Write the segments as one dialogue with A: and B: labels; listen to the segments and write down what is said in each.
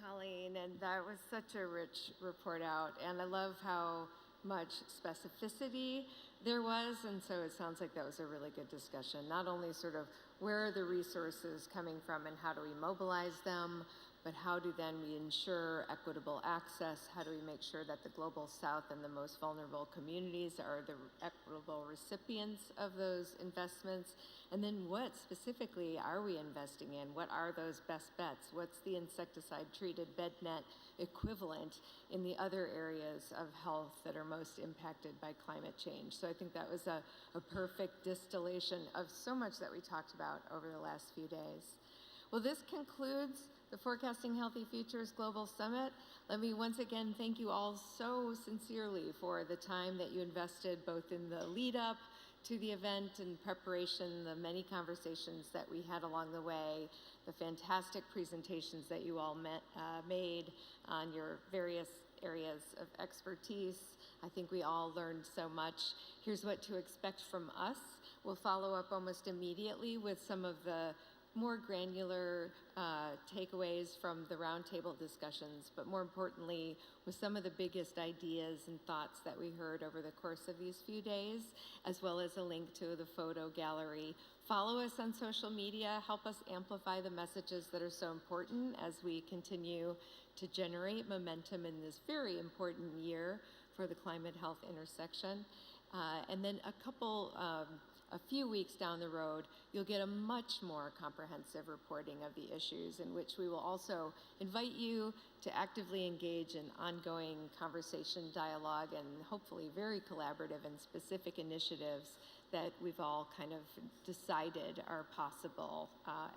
A: Colleen, and that was such a rich report out, and I love how much specificity there was, and so it sounds like that was a really good discussion. Not only sort of where are the resources coming from and how do we mobilize them, but how do then we ensure equitable access? How do we make sure that the Global South and the most vulnerable communities are the equitable recipients of those investments? And then what specifically are we investing in? What are those best bets? What's the insecticide-treated bed net equivalent in the other areas of health that are most impacted by climate change? So I think that was a perfect distillation of so much that we talked about over the last few days. Well, this concludes the Forecasting Healthy Futures Global Summit. Let me once again thank you all so sincerely for the time that you invested both in the lead up to the event and preparation, the many conversations that we had along the way, the fantastic presentations that you all made on your various areas of expertise. I think we all learned so much. Here's what to expect from us. We'll follow up almost immediately with some of the more granular takeaways from the roundtable discussions, but more importantly, with some of the biggest ideas and thoughts that we heard over the course of these few days, as well as a link to the photo gallery. Follow us on social media, help us amplify the messages that are so important as we continue to generate momentum in this very important year for the climate health intersection. And then a few weeks down the road, you'll get a much more comprehensive reporting of the issues in which we will also invite you to actively engage in ongoing conversation, dialogue, and hopefully very collaborative and specific initiatives that we've all kind of decided are possible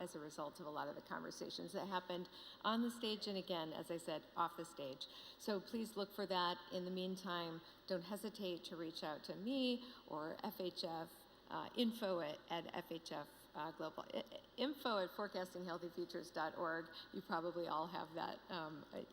A: as a result of a lot of the conversations that happened on the stage and again, as I said, off the stage. So please look for that. In the meantime, don't hesitate to reach out to me or FHF, info at FHF Global, info at forecastinghealthyfutures.org. You probably all have that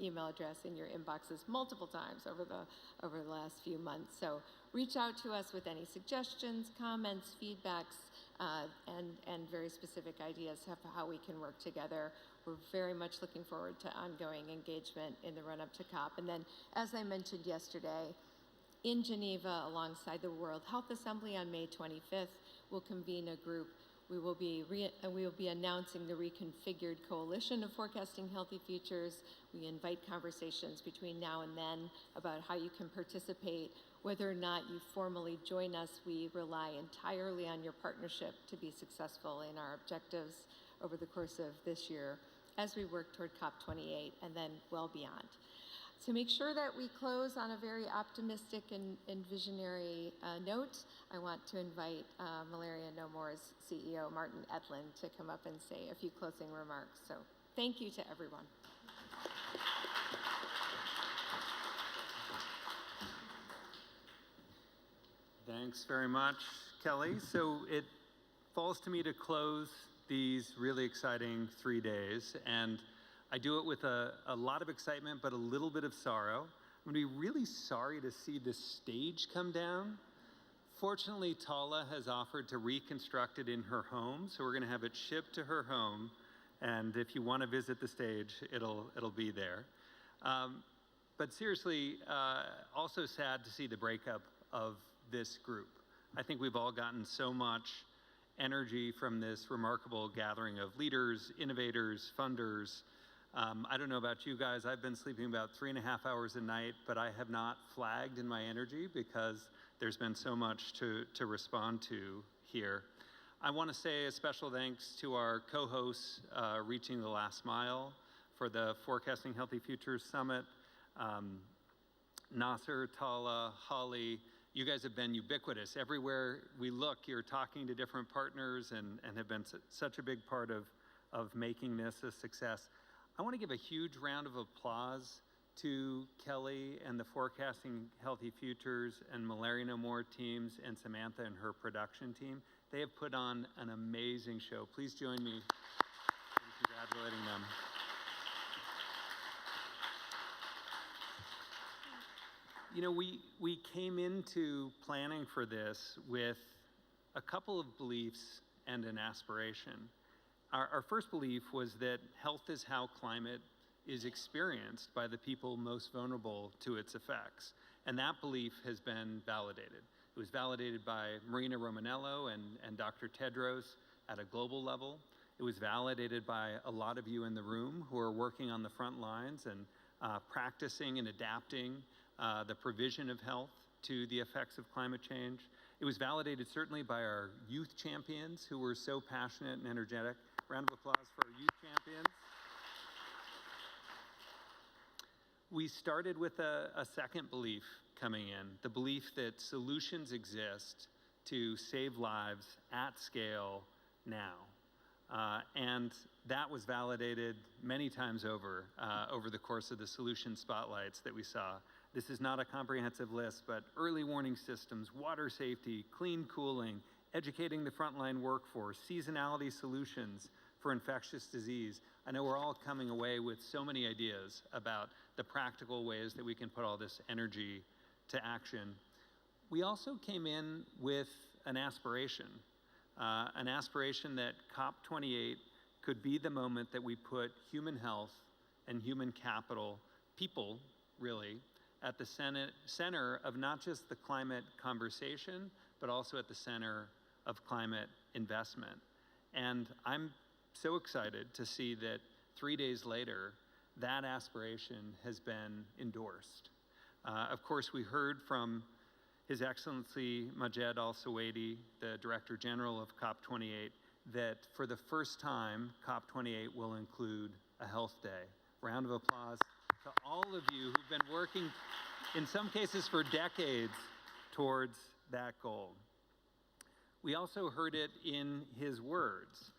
A: email address in your inboxes multiple times over the last few months. So reach out to us with any suggestions, comments, feedbacks, and very specific ideas of how we can work together. We're very much looking forward to ongoing engagement in the run-up to COP. And then, as I mentioned yesterday, in Geneva, alongside the World Health Assembly on May 25th, we'll convene a group. We will be announcing the reconfigured coalition of Forecasting Healthy Futures. We invite conversations between now and then about how you can participate. Whether or not you formally join us, we rely entirely on your partnership to be successful in our objectives over the course of this year as we work toward COP28 and then well beyond. To make sure that we close on a very optimistic and visionary note, I want to invite Malaria No More's CEO, Martin Edlund, to come up and say a few closing remarks. So thank you to everyone.
B: Thanks very much, Kelly. So it falls to me to close these really exciting 3 days, and I do it with a lot of excitement, but a little bit of sorrow. I'm gonna be really sorry to see this stage come down. Fortunately, Tala has offered to reconstruct it in her home, so we're gonna have it shipped to her home, and if you wanna visit the stage, it'll be there. But seriously, also sad to see the breakup of this group. I think we've all gotten so much energy from this remarkable gathering of leaders, innovators, funders. I don't know about you guys, I've been sleeping about 3.5 hours a night, but I have not flagged in my energy because there's been so much to respond to here. I want to say a special thanks to our co-hosts, Reaching the Last Mile, for the Forecasting Healthy Futures Summit. Nasser, Tala, Holly, you guys have been ubiquitous. Everywhere we look, you're talking to different partners and have been such a big part of making this a success. I want to give a huge round of applause to Kelly and the Forecasting Healthy Futures and Malaria No More teams and Samantha and her production team. They have put on an amazing show. Please join me in congratulating them. You know, we came into planning for this with a couple of beliefs and an aspiration. Our first belief was that health is how climate is experienced by the people most vulnerable to its effects. And that belief has been validated. It was validated by Marina Romanello and Dr. Tedros at a global level. It was validated by a lot of you in the room who are working on the front lines and practicing and adapting the provision of health to the effects of climate change. It was validated certainly by our youth champions who were so passionate and energetic. Round of applause for our youth champions. We started with a second belief coming in, the belief that solutions exist to save lives at scale now. And that was validated many times over the course of the solution spotlights that we saw. This is not a comprehensive list, but early warning systems, water safety, clean cooling, educating the frontline workforce, seasonality solutions for infectious disease. I know we're all coming away with so many ideas about the practical ways that we can put all this energy to action. We also came in with an aspiration that COP28 could be the moment that we put human health and human capital, people really, at the center of not just the climate conversation, but also at the center of climate investment. And I'm so excited to see that 3 days later, that aspiration has been endorsed. Of course, we heard from His Excellency Majed Al-Suwaidi, the Director General of COP28, that for the first time, COP28 will include a health day. Round of applause to all of you who've been working, in some cases for decades, towards that goal. We also heard it in his words.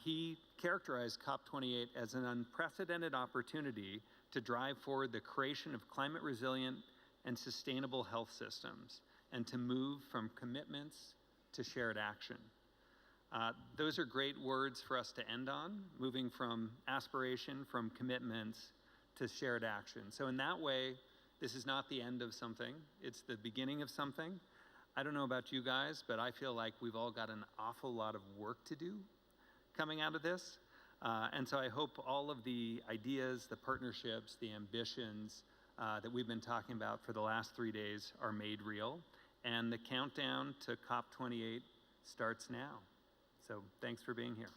B: He characterized COP28 as an unprecedented opportunity to drive forward the creation of climate resilient and sustainable health systems, and to move from commitments to shared action. Those are great words for us to end on, moving from aspiration, from commitments to shared action. So in that way, this is not the end of something, it's the beginning of something. I don't know about you guys, but I feel like we've all got an awful lot of work to do coming out of this. And so I hope all of the ideas, the partnerships, the ambitions that we've been talking about for the last 3 days are made real. And the countdown to COP28 starts now. So thanks for being here.